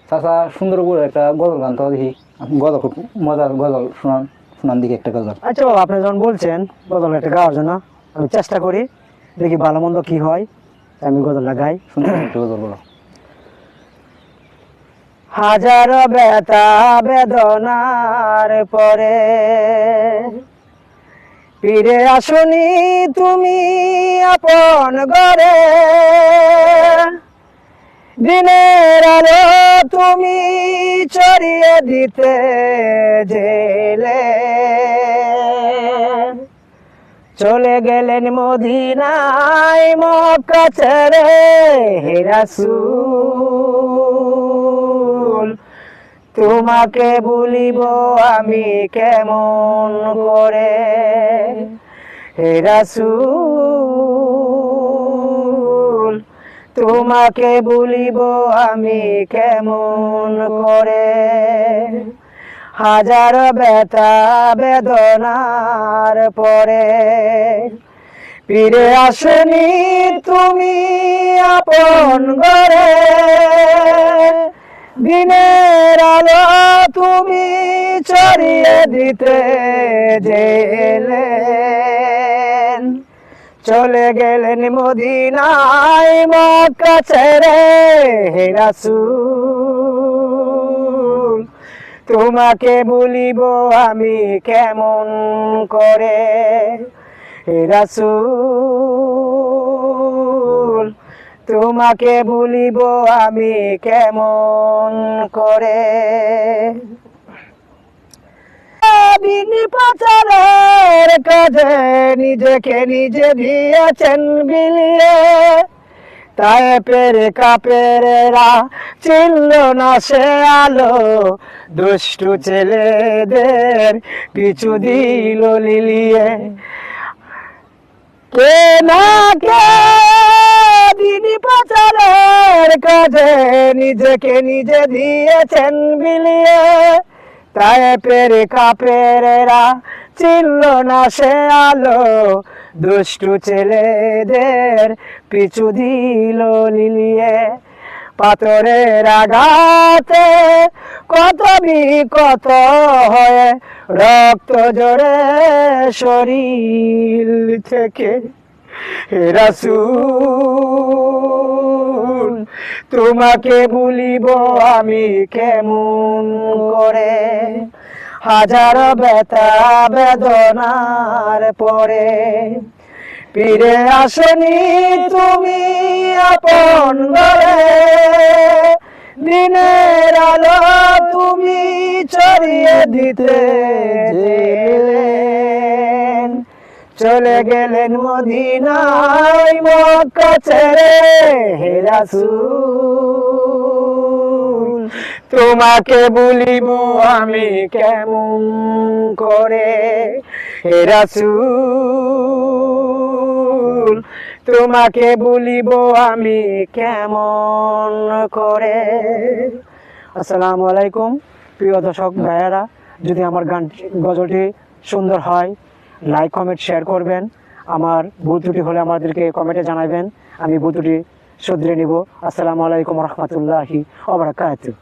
চাচা সুন্দর করে একটা গজল গান তো দেখি, গজল খুব মজার গজল শোনান দিকে একটা গজল। আচ্ছা বাবা, আপনি যখন বলছেন গজল একটা গাওয়ার জন্য, আমি চেষ্টা করি, দেখি ভালো মন্দ কি হয়, আমি গজলটা গাই। সুন্দর একটা গজল বলো। হাজার ব্যথা বেদনার পরে ফিরে আসনি তুমি আপন ঘরে, দিনের আলো তুমি ছড়িয়ে দিতে জেলে চলে গেলেন মদিনায় মক্কা ছেড়ে হে রাসূল, তোমাকে ভুলিব আমি কেমন করে হে রাসূল, তোমাকে ভুলিব আমি কেমন করে। হাজার ব্যথা বেদনার পরে ফিরে আসনি তুমি আপন ঘরে, দিনের আলো তুমি ছড়িয়ে দিতে জেলে চলে গেলেন মদিনায় মক্কা ছেড়ে হে রাসূল, তোমাকে ভুলিব আমি কেমন করে হে রাসূল, তোমাকে ভুলিব আমি কেমন করে। বিনি পাচারের কাজে নিজেকে নিজে দিয়েছেন বিলিয়ে, তাই পেরে কাপেরেরা চিনল না সে আলো, দুষ্টু ছেলেদের পিছু দিল লিলিয়ে। কে না কে বিনি পাচারের কাজে নিজেকে নিজে দিয়েছেন বিলিয়ে, তাই পেরে কাপেরেরা চিনল না সে আলো, দুষ্টু ছেলেদের পিছু দিল লিলিয়ে। পাথরের আঘাতে কত বিকত হয়ে রক্ত জড়ে শরীর থেকে হে রাসূল, তোমাকে ভুলিব আমি কেমন করে। হাজার ব্যথা বেদনার পরে ফিরে আসনি তুমি আপন ঘরে, দিনের আলো তুমি ছড়িয়ে দিতে জেলেন চলে গেলেন মদিনায় মক্কা ছেড়ে হে রাসূল, তোমাকে ভুলিব আমি কেমন করে হে রাসূল, তোমাকে ভুলিব আমি কেমন করে। আসসালামু আলাইকুম প্রিয় দর্শক ভাইয়েরা, যদি আমার গানটি গজলটি সুন্দর হয় লাইক কমেন্ট শেয়ার করবেন, আমার ভুল ত্রুটি হলে আমাদেরকে কমেন্টে জানাবেন, আমি ভুল ত্রুটি শুধরে নিব। আসসালামু আলাইকুম রহমতুল্লাহি ওয়া বারাকাতুহু।